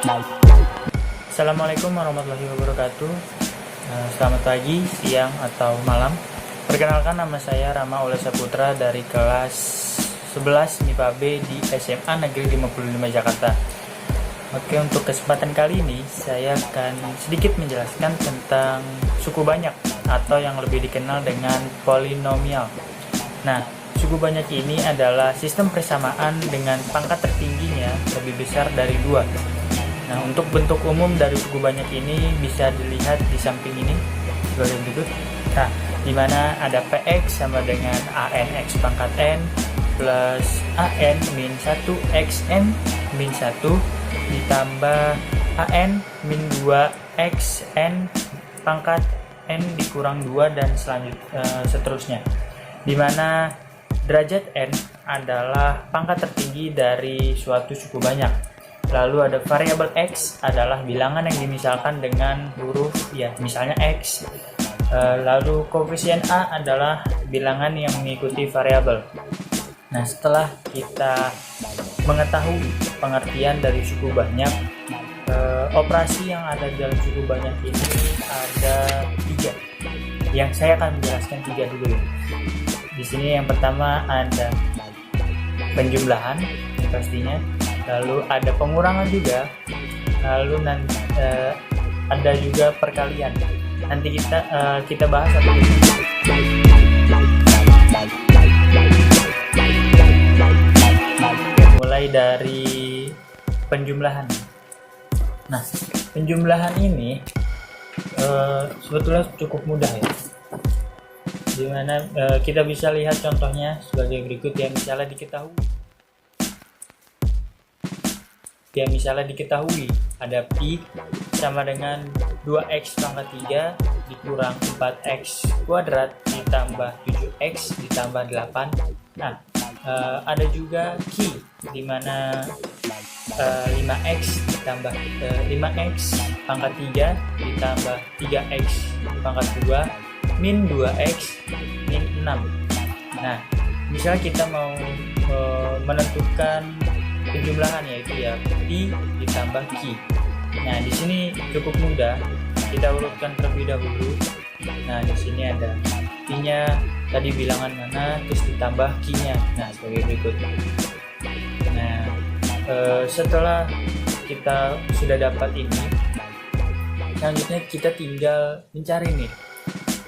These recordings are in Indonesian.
Assalamualaikum warahmatullahi wabarakatuh. Selamat pagi, siang, atau malam. Perkenalkan, nama saya Rama Oleh Saputra dari kelas 11 MIPA B di SMA Negeri 55 Jakarta. Oke, untuk kesempatan kali ini saya akan sedikit menjelaskan tentang suku banyak atau yang lebih dikenal dengan polinomial. Nah, suku banyak ini adalah sistem persamaan dengan pangkat tertingginya lebih besar dari 2. Nah, untuk bentuk umum dari suku banyak ini bisa dilihat di samping ini sebagai berikut. Nah, di mana ada PX sama dengan ANX pangkat N plus AN min 1 XN min 1 ditambah AN min 2 XN pangkat N dikurang 2 dan seterusnya. Di mana derajat N adalah pangkat tertinggi dari suatu suku banyak. Lalu ada variabel X adalah bilangan yang dimisalkan dengan huruf misalnya X. Lalu koefisien A adalah bilangan yang mengikuti variabel. Nah, setelah kita mengetahui pengertian dari suku banyak, operasi yang ada dalam suku banyak ini ada 3. Yang saya akan menjelaskan 3 dulu ya. Di sini yang pertama ada penjumlahan pastinya, lalu ada pengurangan juga, lalu nanti ada juga perkalian. Nanti kita bahas satu persatu. Mulai dari penjumlahan. Nah, penjumlahan ini sebetulnya cukup mudah ya. Dimana kita bisa lihat contohnya sebagai berikut ya. Misalnya diketahui ada Pi sama dengan 2x pangkat 3 dikurang 4x kuadrat ditambah 7x ditambah 8. Nah, ada juga Q dimana 5x ditambah 5x pangkat 3 ditambah 3x pangkat 2 min 2x min 6. Nah, misalnya kita mau menentukan penjumlahan, yaitu ya Pi ditambah Q. Nah, di sini cukup mudah. Kita urutkan terlebih dahulu. Nah, di sini ada Pi-nya tadi bilangan mana, terus ditambah Q-nya. Nah, sebagai berikut. Nah, setelah kita sudah dapat ini, selanjutnya kita tinggal mencari nih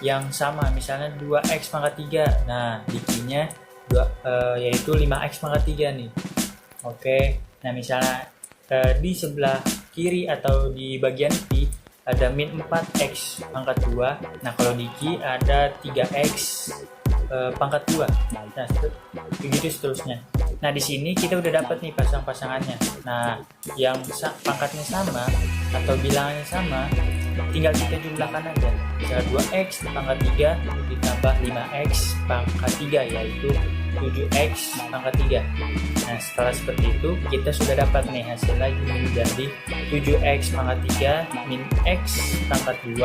yang sama, misalnya 2x pangkat 3. Nah, di Q-nya yaitu 5x pangkat 3 nih. Oke, nah misalnya di sebelah kiri atau di bagian Pi ada min 4x pangkat 2. Nah, kalau di Q ada 3x pangkat 2. Nah, begitu seterusnya. Nah, di sini kita udah dapat nih pasang-pasangannya. Nah, yang pangkatnya sama atau bilangannya sama, tinggal kita jumlahkan aja. Misalnya 2x pangkat 3 ditambah 5x pangkat 3, yaitu 7x pangkat 3. Nah, setelah seperti itu kita sudah dapat nih hasil lagi menjadi 7x pangkat 3 min x pangkat 2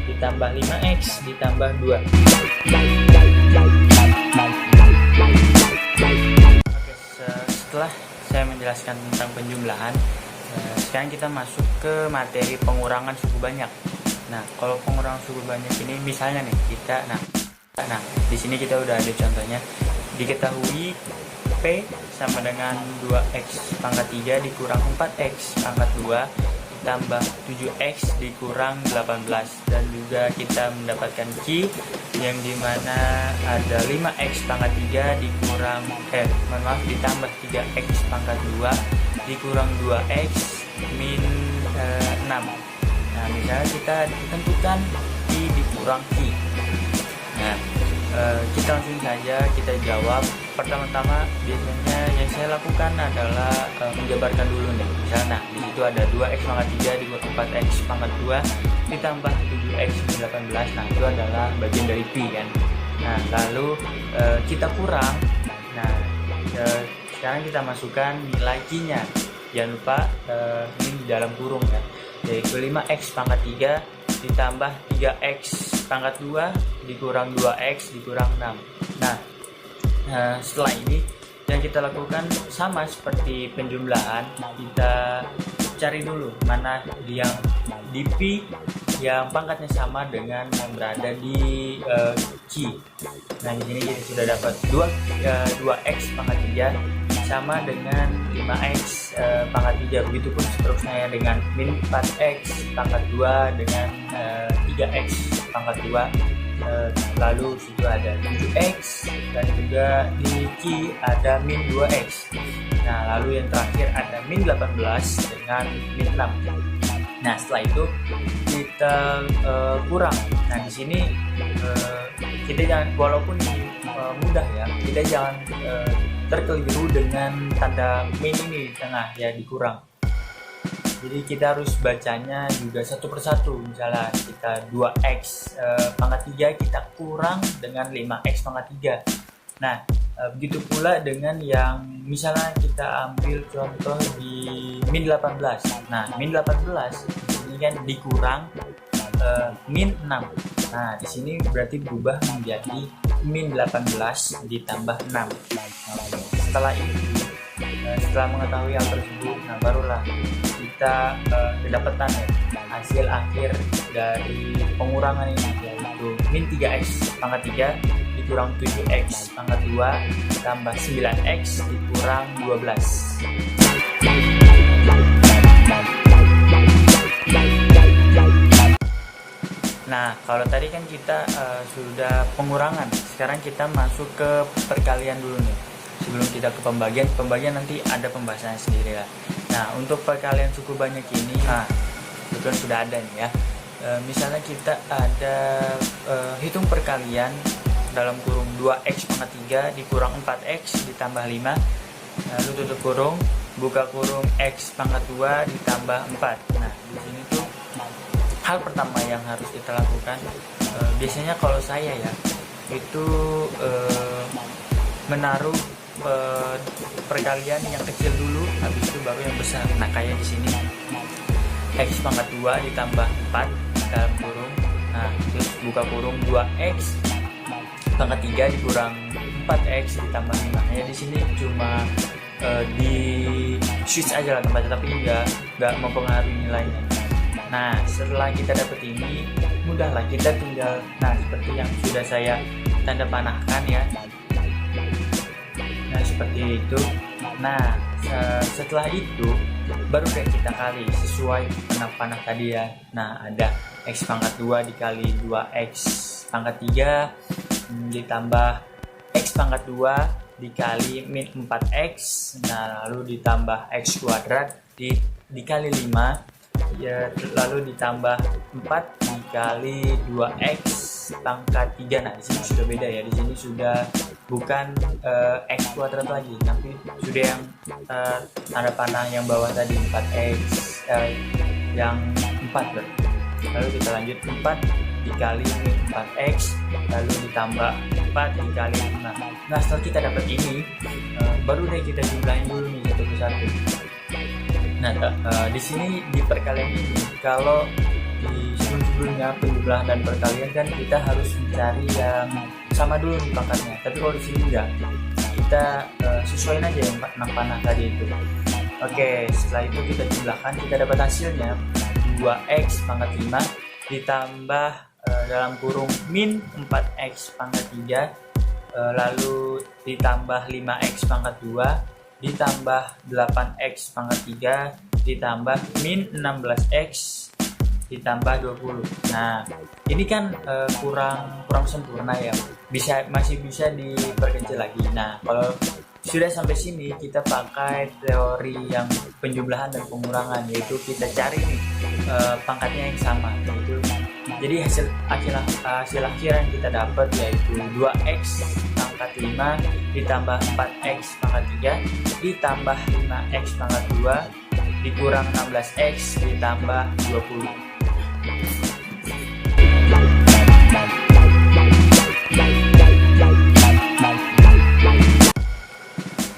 ditambah 5x ditambah 2. Oke, setelah saya menjelaskan tentang penjumlahan, sekarang kita masuk ke materi pengurangan suku banyak. Nah, kalau pengurangan suku banyak ini misalnya nih nah di sini kita udah ada contohnya. Diketahui P sama dengan 2x pangkat 3 dikurang 4x pangkat 2 ditambah 7x dikurang 18. Dan juga kita mendapatkan Q yang dimana ada 5x pangkat 3 dikurang ditambah 3x pangkat 2 dikurang 2x min 6. Nah, misalnya kita tentukan Q dikurang Q. Nah, kita langsung saja kita jawab. Pertama-tama biasanya yang saya lakukan adalah menjabarkan dulu nih. Misalnya di situ ada 2x pangkat 3 dikurang 4x pangkat 2 ditambah 7x min 18. Nah, itu adalah bagian dari Pi kan. Nah, lalu kita kurang. Nah, sekarang kita masukkan nilai Q-nya. Jangan lupa ini di dalam kurung ya, yaitu 5x pangkat 3 ditambah 3x pangkat 2 dikurang 2x dikurang 6. Nah, setelah ini yang kita lakukan sama seperti penjumlahan, kita cari dulu mana yang di P yang pangkatnya sama dengan yang berada di Q. Nah, di sini kita sudah dapat 2x pangkat 3 sama dengan 5x pangkat 3. Begitupun seterusnya dengan min 4x pangkat 2 dengan 3x pangkat 2. Lalu situ ada 7x dan juga di Q ada min 2x. Nah, lalu yang terakhir ada min 18 dengan min 6. Nah, setelah itu kita kurang. Nah, di sini kita jangan, walaupun mudah ya, kita jangan terkeliru dengan tanda min ini di tengah ya, dikurang. Jadi kita harus bacanya juga satu persatu. Misalnya kita 2x pangkat 3 kita kurang dengan 5x pangkat 3. Nah, begitu pula dengan yang misalnya kita ambil contoh di min 18. Nah, min 18 ini kan dikurang min 6. Nah, di sini berarti berubah menjadi min 18 ditambah 6. Nah, setelah itu, setelah mengetahui hal tersebut, nah barulah kita kedapatan ya, hasil akhir dari pengurangan ini, yaitu min 3x pangkat 3 dikurang 7x pangkat 2 tambah 9x dikurang 12. Nah, kalau tadi kan kita sudah pengurangan, sekarang kita masuk ke perkalian dulu nih. Sebelum kita ke pembagian nanti ada pembahasannya sendiri lah. Nah, untuk perkalian suku banyak ini, betul sudah ada nih ya. Misalnya kita ada hitung perkalian dalam kurung 2x pangkat 3 dikurang 4x ditambah 5, lalu tutup kurung, buka kurung x pangkat 2 ditambah 4. Nah, di sini tuh hal pertama yang harus kita lakukan, biasanya kalau saya ya, itu menaruh perkalian yang kecil dulu, habis itu baru yang besar. Nah, kayak di sini x pangkat 2 ditambah 4 dalam kurung, nah terus buka kurung 2x pangkat 3 dikurang 4x ditambah 5. Ya di sini cuma di switch aja lah tempatnya, tapi nggak mempengaruhi nilainya. Nah, setelah kita dapat ini, mudahlah kita tinggal, nah seperti yang sudah saya tanda panahkan ya. Nah, seperti itu. Nah, setelah itu baru deh kita kali sesuai panah tadi ya. Nah, ada x pangkat 2 dikali 2x pangkat 3 ditambah x pangkat 2 dikali min 4x. Nah, lalu ditambah x kuadrat dikali 5 ya, lalu ditambah 4 dikali 2x pangkat 3. Nah, di sini sudah beda ya. Di sini sudah bukan x kuadrat lagi, tapi sudah yang tanda panah yang bawah tadi 4x yang 4 berarti. Lalu kita lanjut 4 dikali min 4x lalu ditambah 4 dikali 5. Nah, setelah kita dapat ini, baru deh kita jumlahin dulu nih satu persatu. Nah, di sini di perkalian ini, kalau di sebelumnya penjumlahan dan perkalian kan kita harus mencari yang sama dulu nih pangkatnya. Tapi kalau di sini enggak, kita sesuaiin aja yang panah tadi itu. Oke, setelah itu kita jumlahkan, kita dapat hasilnya 2x pangkat 5 ditambah dalam kurung min 4x pangkat 3 lalu ditambah 5x pangkat 2 ditambah 8x pangkat 3 ditambah min 16x ditambah 20. Nah, ini kan kurang sempurna ya, masih bisa diperkecil lagi. Nah, kalau sudah sampai sini kita pakai teori yang penjumlahan dan pengurangan, yaitu kita cari nih pangkatnya yang sama, yaitu jadi hasil akhir yang kita dapat yaitu 2x pangkat 5 ditambah 4x pangkat 3 ditambah 5x pangkat 2 dikurang 16x ditambah 20.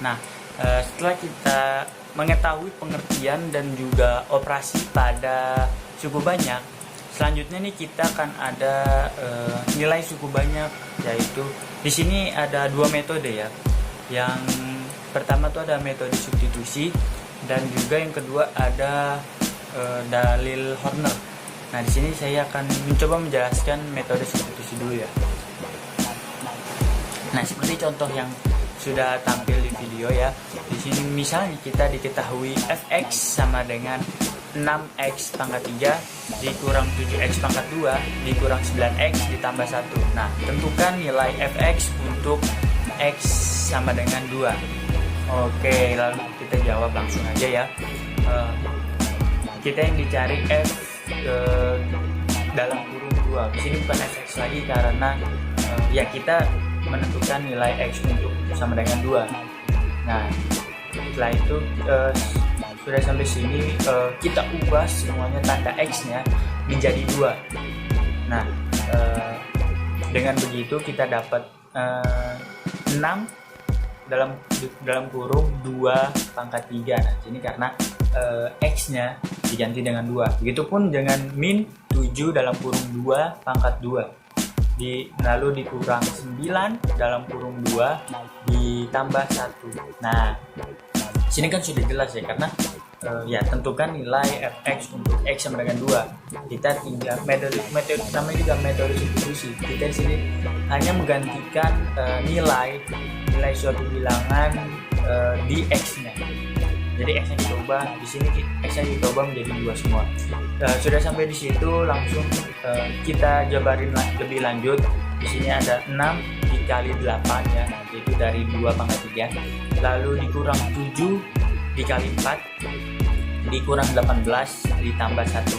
Nah, setelah kita mengetahui pengertian dan juga operasi pada suku banyak, selanjutnya nih kita akan ada nilai suku banyak, yaitu di sini ada dua metode ya. Yang pertama tuh ada metode substitusi, Dan juga yang kedua ada dalil Horner. Nah, di sini saya akan mencoba menjelaskan metode substitusi dulu ya. Nah, seperti contoh yang sudah tampil di video ya. Di sini misalnya kita diketahui fx sama dengan 6x pangkat 3 dikurang 7x pangkat 2 dikurang 9x ditambah 1. Nah, tentukan nilai fx untuk x sama dengan 2. Oke, lalu kita jawab langsung aja ya. Kita yang dicari f dalam kurung 2. Di sini bukan fx lagi karena ya kita menentukan nilai x untuk sama dengan 2. Nah, setelah itu sudah sampai sini kita ubah semuanya tanda x-nya menjadi 2. Nah, dengan begitu kita dapat 6 dalam kurung 2 pangkat 3. Nah, ini karena x-nya diganti dengan 2. Begitupun dengan min 7 dalam kurung 2 pangkat 2. Lalu dikurang 9 dalam kurung 2 ditambah 1. Nah, sini kan sudah jelas ya, karena ya tentukan nilai fx untuk x sama dengan 2. Kita tinggal metode namanya juga metode substitusi. Kita di sini hanya menggantikan nilai suatu bilangan di x-nya. Jadi x-nya kita ubah, di sini x-nya kita ubah menjadi 2 semua. Sudah sampai di situ, langsung kita jabarin lebih lanjut. Di sini ada 6 dikali 8 ya, yaitu dari 2 pangkat 3. Lalu dikurang 7 dikali 4 dikurang 18 ditambah 1.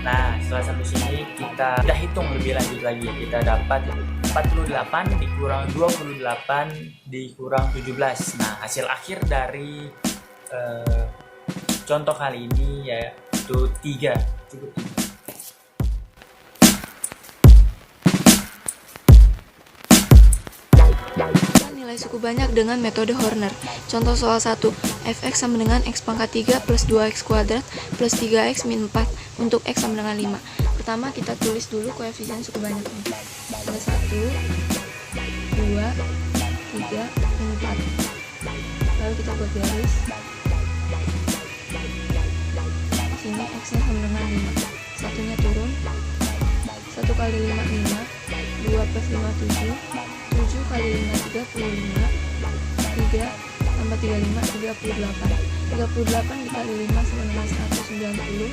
Nah, setelah sampai sini kita hitung lebih lanjut lagi. Kita dapat 48 dikurang 28 dikurang 17. Nah, hasil akhir dari contoh kali ini yaitu 3. Cukup 3. Nilai suku banyak dengan metode Horner. Contoh soal 1, fx sama dengan x pangkat 3 plus 2x kuadrat plus 3x min 4 untuk x sama dengan 5. Pertama kita tulis dulu koefisien suku banyaknya. Ada 1, 2, 3, min 4. Lalu kita buat garis. Di sini x-nya sama dengan 5. Satunya turun. 1 kali 5, 5. 2 plus 5, 7. 7 kali 5, 35. 3 tambah 35, 38. 38 dikali 5 sama dengan 190.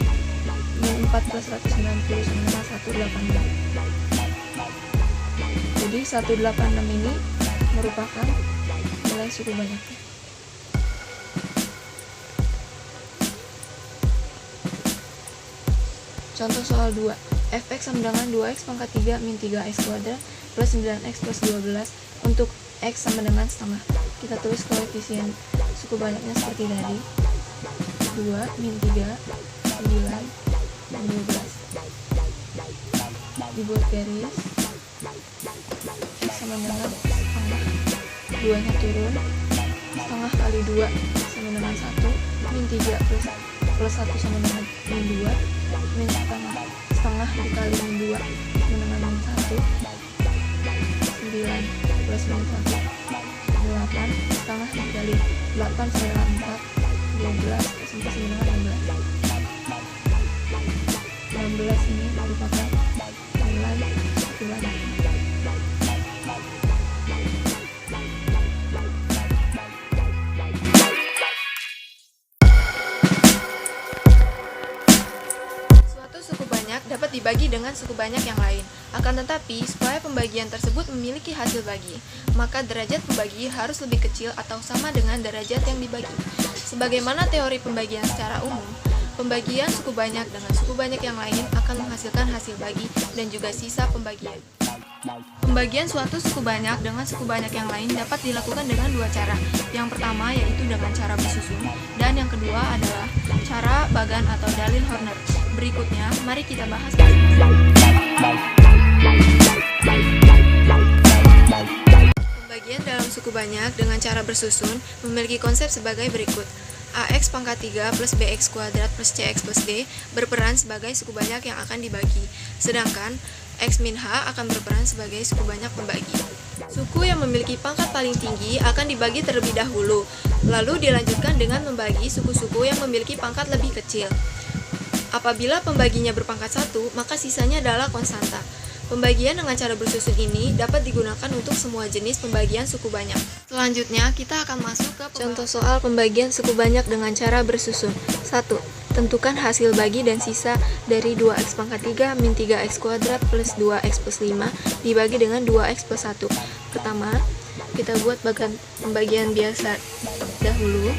Min 4 plus 190 sama dengan 186. Jadi 186 ini merupakan nilai suku banyaknya. Contoh soal 2, fx sama dengan 2x pangkat 3 min 3x kuadrat plus 9x plus 12 untuk x sama dengan setengah. Kita tulis koefisien suku banyaknya seperti tadi, 2 min 3, 9, dan 12. Dibuat garis, x sama dengan setengah, 2 nya turun, setengah kali 2 sama dengan 1, min 3 plus 1 sama dengan min 2, min setengah dikali min 2 sama dengan min 1, 9 plus min 1, 8, setengah dikali 8 sama dengan 4, 12 plus 4 sama dengan 16. 16 ini merupakan nilai suku banyaknya. Dapat dibagi dengan suku banyak yang lain. Akan tetapi, supaya pembagian tersebut memiliki hasil bagi, maka derajat pembagi harus lebih kecil atau sama dengan derajat yang dibagi. Sebagaimana teori pembagian secara umum, pembagian suku banyak dengan suku banyak yang lain akan menghasilkan hasil bagi dan juga sisa pembagian. Pembagian suatu suku banyak dengan suku banyak yang lain dapat dilakukan dengan dua cara. Yang pertama yaitu dengan cara bersusun, dan yang kedua adalah cara bagan atau dalil Horner. Berikutnya, mari kita bahas. Pembagian dalam suku banyak dengan cara bersusun memiliki konsep sebagai berikut. AX pangkat 3 plus BX kuadrat plus CX plus D berperan sebagai suku banyak yang akan dibagi, sedangkan X min H akan berperan sebagai suku banyak pembagi. Suku yang memiliki pangkat paling tinggi akan dibagi terlebih dahulu, lalu dilanjutkan dengan membagi suku-suku yang memiliki pangkat lebih kecil. Apabila pembaginya berpangkat 1, maka sisanya adalah konstanta. Pembagian dengan cara bersusun ini dapat digunakan untuk semua jenis pembagian suku banyak. Selanjutnya, kita akan masuk ke contoh soal pembagian suku banyak dengan cara bersusun. 1. Tentukan hasil bagi dan sisa dari 2x pangkat 3 min 3x kuadrat plus 2x plus 5 dibagi dengan 2x plus 1. Pertama, kita buat pembagian biasa dahulu.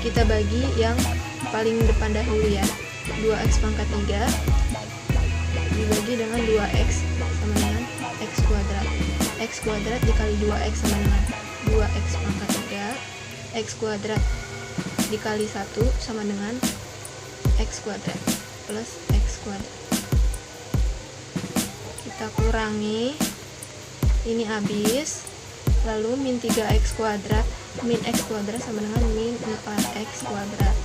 Kita bagi yang paling depan dahulu ya. 2x pangkat 3 dibagi dengan 2x sama dengan x kuadrat. X kuadrat dikali 2x sama dengan 2x pangkat 3. X kuadrat dikali 1 sama dengan x kuadrat plus x kuadrat. Kita kurangi, ini habis. Lalu min 3x kuadrat min x kuadrat sama dengan min 4x kuadrat.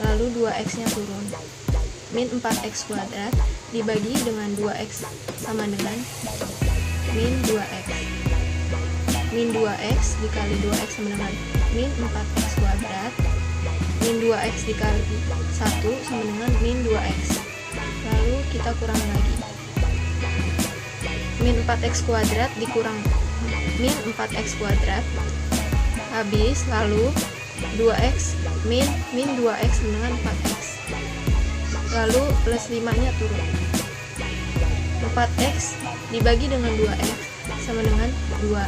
Lalu 2x nya turun. Min 4x kuadrat dibagi dengan 2x sama dengan min 2x. Min 2x dikali 2x sama dengan min 4x kuadrat. Min 2x dikali 1 sama dengan min 2x. Lalu kita kurangi lagi. Min 4x kuadrat dikurang min 4x kuadrat habis, lalu 2x min 2x dengan 4x, lalu plus 5 nya turun. 4x dibagi dengan 2x sama dengan 2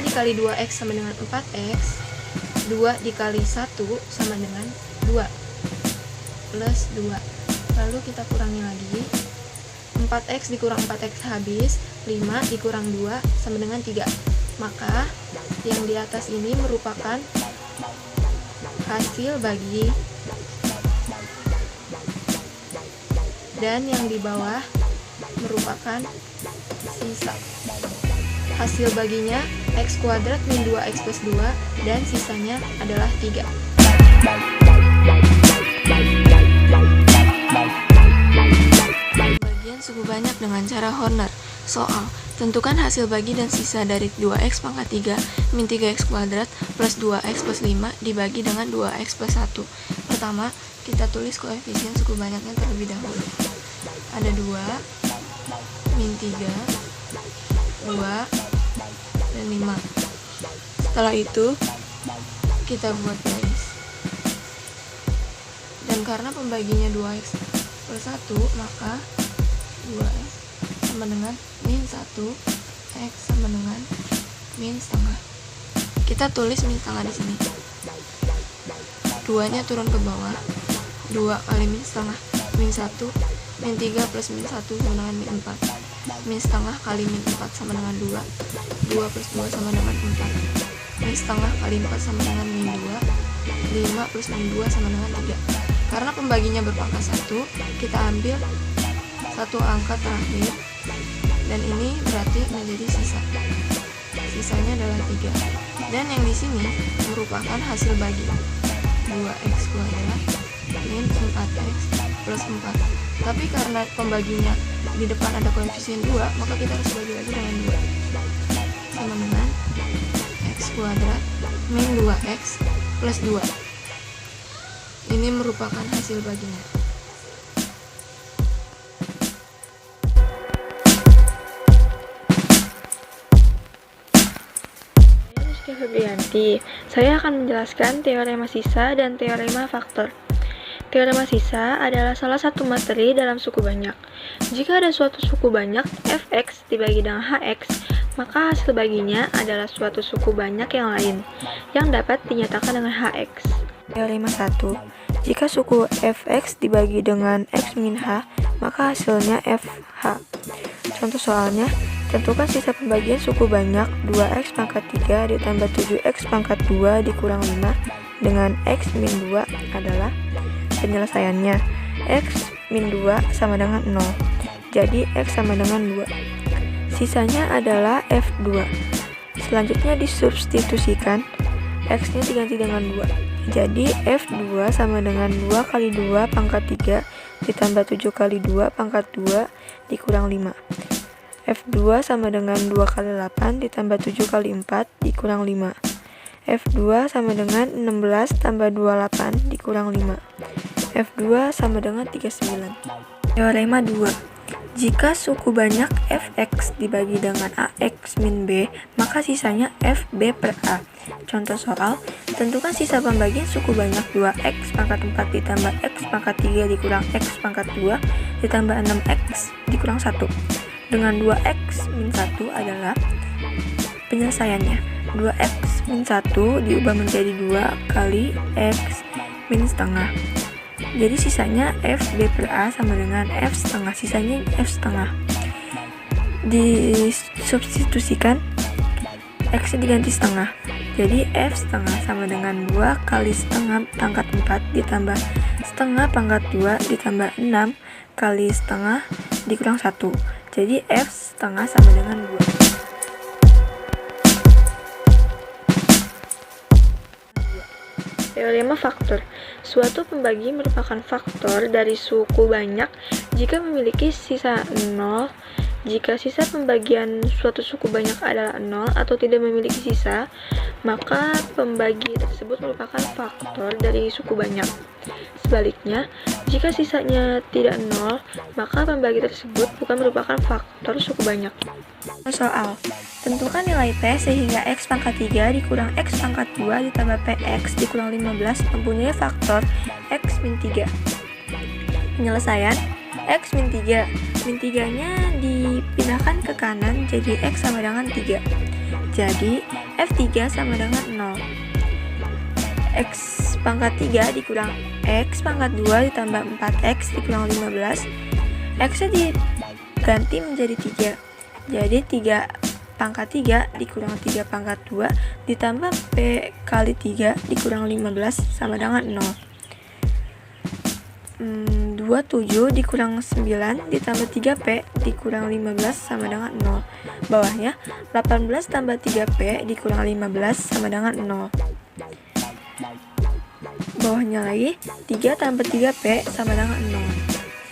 dikali 2x sama dengan 4x, 2 dikali 1 sama dengan 2 plus 2, lalu kita kurangi lagi. 4x dikurang 4x habis, 5 dikurang 2 sama dengan 3. Maka yang di atas ini merupakan hasil bagi dan yang di bawah merupakan sisa. Hasil baginya x kuadrat min 2x plus 2 dan sisanya adalah 3. Suku banyak dengan cara Horner. Soal, tentukan hasil bagi dan sisa dari 2x pangkat 3 min 3x kuadrat plus 2x plus 5 dibagi dengan 2x plus 1. Pertama, kita tulis koefisien suku banyaknya terlebih dahulu. Ada 2, min 3, 2, dan 5. Setelah itu, kita buat garis. Dan karena pembaginya 2x plus 1, maka 2x sama dengan min 1, x sama dengan min setengah. Kita tulis min setengah di sini. 2 nya turun ke bawah. 2 kali min setengah min 1, min 3 plus min 1 sama dengan min 4. Min setengah kali min 4 sama dengan 2. 2 plus 2 sama dengan 4. Min setengah kali 4 sama dengan min 2. 5 plus min 2 sama dengan 3. Karena pembaginya berpangkat 1, kita ambil satu angka terakhir dan ini berarti menjadi sisa. Sisanya adalah 3. Dan yang di sini merupakan hasil bagi 2x kuadrat min 4x plus 4. Tapi karena pembaginya di depan ada koefisien 2, maka kita harus bagi lagi dengan 2 sama dengan x kuadrat min 2x plus 2. Ini merupakan hasil baginya. Febrianti. Saya akan menjelaskan teorema sisa dan teorema faktor. Teorema sisa adalah salah satu materi dalam suku banyak. Jika ada suatu suku banyak fx dibagi dengan hx, maka hasil baginya adalah suatu suku banyak yang lain yang dapat dinyatakan dengan hx. Teorema 1. Jika suku fx dibagi dengan x min h, maka hasilnya fh. Contoh soalnya, tentukan sisa pembagian suku banyak 2x pangkat 3 ditambah 7x pangkat 2 dikurang 5 dengan x min 2 adalah penyelesaiannya. X min 2 sama dengan 0. Jadi x sama dengan 2. Sisanya adalah F2. Selanjutnya disubstitusikan, x-nya diganti dengan 2. Jadi F2 sama dengan 2 kali 2 pangkat 3 ditambah 7 kali 2 pangkat 2 dikurang 5. F2 sama dengan 2 kali 8 ditambah 7 kali 4 dikurang 5. F2 sama dengan 16 tambah 28 dikurang 5. F2 sama dengan 39. Teorema 2. Jika suku banyak fx dibagi dengan ax min b, maka sisanya fb per a. Contoh soal, tentukan sisa pembagian suku banyak 2x pangkat 4 ditambah x pangkat 3 dikurang x pangkat 2 ditambah 6x dikurang 1. Dengan 2x min 1 adalah penyelesaiannya. 2x min 1 diubah menjadi 2 kali x min setengah. Jadi sisanya fb per a sama dengan f setengah, sisanya f setengah. Disubstitusikan, x diganti setengah. Jadi f setengah sama dengan 2 kali setengah pangkat 4 ditambah setengah pangkat 2 ditambah 6 kali setengah dikurang 1. Jadi f setengah sama dengan 2. Teorema faktor. Suatu pembagi merupakan faktor dari suku banyak jika memiliki sisa 0. Jika sisa pembagian suatu suku banyak adalah 0 atau tidak memiliki sisa, maka pembagi tersebut merupakan faktor dari suku banyak. Sebaliknya, jika sisanya tidak 0, maka pembagi tersebut bukan merupakan faktor suku banyak. Soal, tentukan nilai P sehingga x pangkat 3 dikurang x pangkat 2 ditambah px dikurang 15 mempunyai faktor x min 3. Penyelesaian, x min 3. Min 3-nya dipindahkan ke kanan jadi x sama dengan 3. Jadi, f3 sama dengan 0. X pangkat 3 dikurang x pangkat 2 ditambah 4x dikurang 15. X-nya diganti menjadi 3. Jadi 3 pangkat 3 dikurang 3 pangkat 2 ditambah p kali 3 dikurang 15 sama dengan 0. 27 dikurang 9 ditambah 3p dikurang 15 sama dengan 0. Bawahnya 18 tambah 3p dikurang 15 sama dengan 0. Bawahnya lagi 3 tambah 3p sama dengan 0.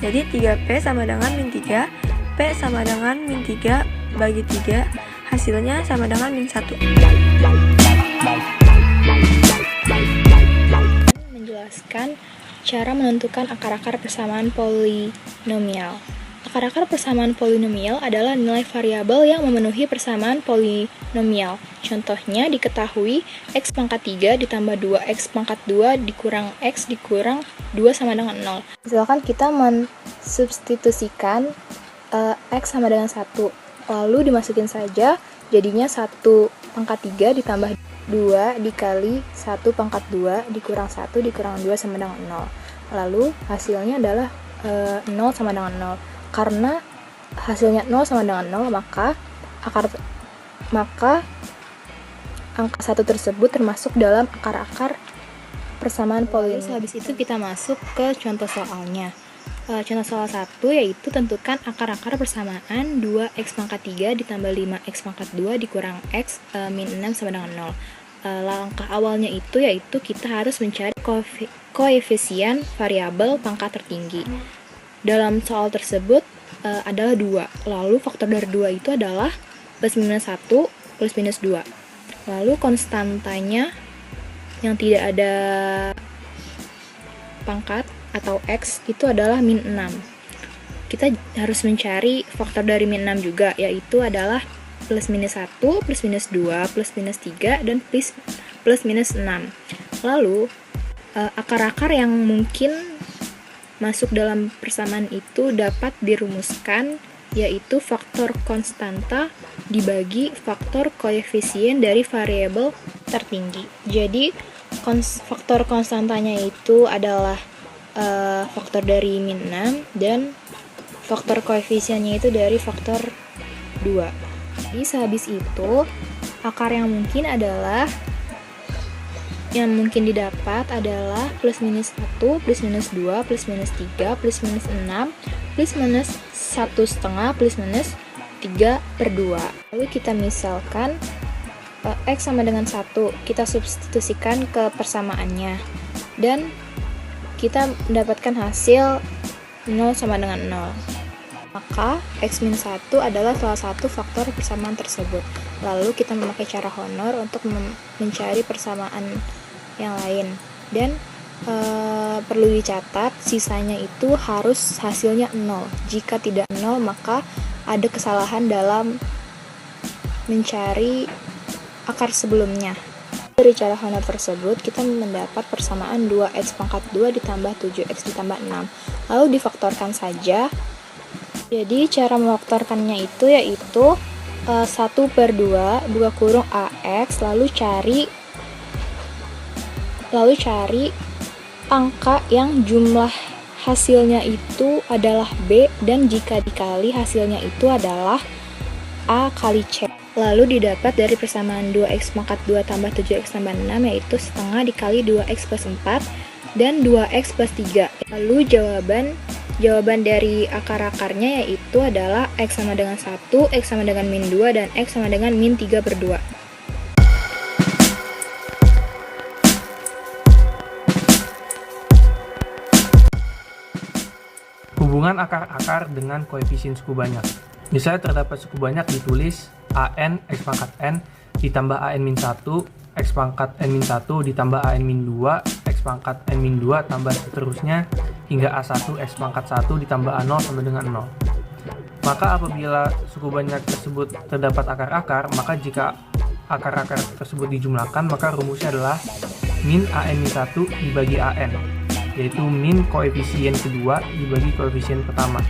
Jadi 3p sama dengan min 3, p sama dengan min 3 bagi 3, hasilnya sama dengan min 1. Menjelaskan cara menentukan akar-akar persamaan polinomial. Akar-akar persamaan polinomial adalah nilai variabel yang memenuhi persamaan polinomial. Contohnya diketahui x pangkat 3 ditambah 2x pangkat 2 dikurang x dikurang 2 sama dengan 0. Misalkan kita mensubstitusikan x sama dengan 1, lalu dimasukin saja, jadinya 1 pangkat 3 ditambah 2 dikali 1 pangkat 2 dikurang 1 dikurang 2 sama dengan 0. Lalu hasilnya adalah 0 sama dengan 0. Karena hasilnya 0 sama dengan 0, maka angka 1 tersebut termasuk dalam akar-akar persamaan polinomial. Habis itu kita masuk ke contoh soalnya. Contoh soal 1 yaitu tentukan akar-akar persamaan 2x pangkat 3 ditambah 5x pangkat 2 dikurang x min 6 sama dengan 0. Langkah awalnya itu yaitu kita harus mencari koefisien variabel pangkat tertinggi. Dalam soal tersebut adalah 2. Lalu faktor dari 2 itu adalah plus minus 1 plus minus 2. Lalu konstantanya yang tidak ada pangkat atau x itu adalah min 6. Kita harus mencari faktor dari min 6 juga, yaitu adalah plus minus 1, plus minus 2, plus minus 3, dan plus minus 6. Lalu akar-akar yang mungkin masuk dalam persamaan itu dapat dirumuskan, yaitu faktor konstanta dibagi faktor koefisien dari variabel tertinggi. Jadi faktor konstantanya itu adalah faktor dari min 6 dan faktor koefisiennya itu dari faktor 2. Jadi sehabis itu, akar yang mungkin didapat adalah plus minus 1, plus minus 2, plus minus 3, plus minus 6, plus minus 1,5, plus minus 3/2. Lalu kita misalkan X sama dengan 1, kita substitusikan ke persamaannya, dan kita mendapatkan hasil 0 sama dengan 0. Maka X-1 adalah salah satu faktor persamaan tersebut. Lalu kita memakai cara honor untuk mencari persamaan yang lain. Dan perlu dicatat, sisanya itu harus hasilnya 0. Jika tidak 0, maka ada kesalahan dalam mencari akar sebelumnya. Dari cara honor tersebut, kita mendapat persamaan 2x pangkat 2 ditambah 7x ditambah 6. Lalu difaktorkan saja. Jadi cara memfaktorkannya itu yaitu 1/2 buka kurung ax, lalu cari angka yang jumlah hasilnya itu adalah b, dan jika dikali hasilnya itu adalah a kali c. Lalu didapat dari persamaan 2x pangkat 2 tambah 7x tambah 6 yaitu setengah dikali 2x plus 4 dan 2x plus 3. Lalu jawaban dari akar-akarnya yaitu adalah x sama dengan 1, x sama dengan min 2, dan x sama dengan min 3/2. Hubungan akar-akar dengan koefisien suku banyak. Misalnya terdapat suku banyak ditulis an x pangkat n ditambah an min 1, x pangkat n min 1 ditambah an min 2, x pangkat n min 2 tambah seterusnya hingga a1 x pangkat 1 ditambah a0 sama dengan 0. Maka apabila suku banyak tersebut terdapat akar-akar, maka jika akar-akar tersebut dijumlahkan, maka rumusnya adalah min an min 1 dibagi an, yaitu min koefisien kedua dibagi koefisien pertama.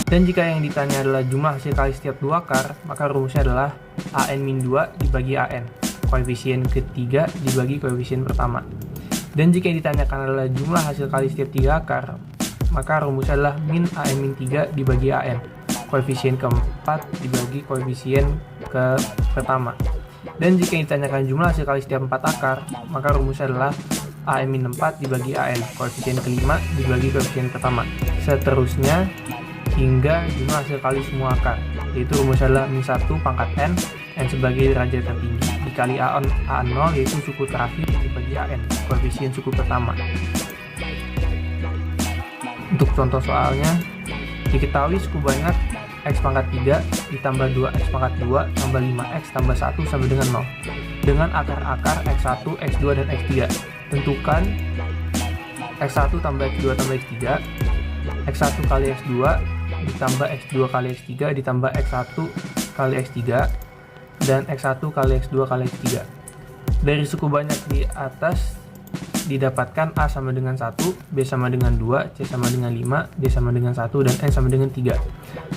Dan jika yang ditanya adalah jumlah hasil kali setiap dua akar, maka rumusnya adalah an min 2 dibagi an, koefisien ketiga dibagi koefisien pertama. Dan jika yang ditanyakan adalah jumlah hasil kali setiap tiga akar, maka rumusnya adalah min an min 3 dibagi an, koefisien keempat dibagi koefisien ke pertama. Dan jika yang ditanyakan jumlah hasil kali setiap 4 akar, maka rumusnya adalah an min 4 dibagi an, koefisien kelima dibagi koefisien pertama. Seterusnya hingga jumlah hasil kali semua akar, yaitu rumusnya adalah min 1 pangkat n sebagai derajat tertinggi dikali a0 yaitu suku terakhir dibagi an, koefisien suku pertama. Untuk contoh soalnya, diketahui suku banyak x pangkat 3 ditambah 2x pangkat 2 tambah 5x tambah 1 sama dengan 0 dengan akar-akar x1, x2, dan x3. Tentukan x1 tambah x2 tambah x3, x1 kali x2 ditambah x2 kali x3 ditambah x1 kali x3, dan x1 kali x2 kali x3. Dari suku banyak di atas didapatkan a sama dengan 1, b sama dengan 2, c sama dengan 5, d sama dengan 1, dan n sama dengan 3.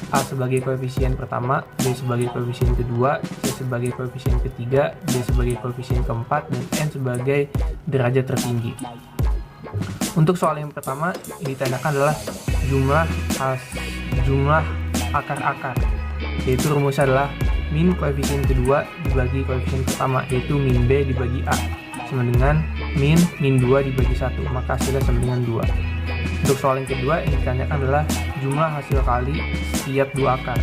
A sebagai koefisien pertama, b sebagai koefisien kedua, c sebagai koefisien ketiga, d sebagai koefisien keempat, dan n sebagai derajat tertinggi. Untuk soal yang pertama, yang ditanyakan adalah jumlah akar-akar, yaitu rumusnya adalah min koefisien kedua dibagi koefisien pertama, yaitu min b dibagi a, sama dengan min 2 dibagi 1, maka hasilnya sama dengan 2. Untuk soal yang kedua, yang ditanyakan adalah jumlah hasil kali setiap dua akar,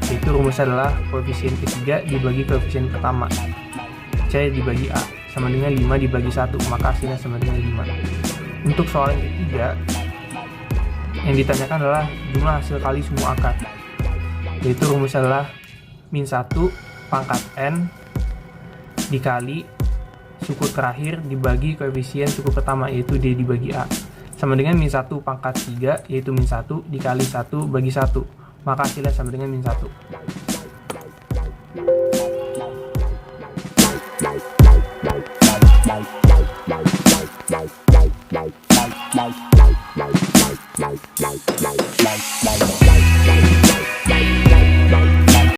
yaitu rumusnya adalah koefisien ketiga dibagi koefisien pertama, c dibagi a, sama dengan 5 dibagi 1, maka hasilnya sama dengan 5. Untuk soal yang ketiga, yang ditanyakan adalah jumlah hasil kali semua akar, yaitu rumusnya adalah min 1 pangkat n dikali suku terakhir dibagi koefisien suku pertama, yaitu d dibagi a, sama dengan min 1 pangkat 3, yaitu min 1 dikali 1 bagi 1, maka hasilnya sama dengan min 1.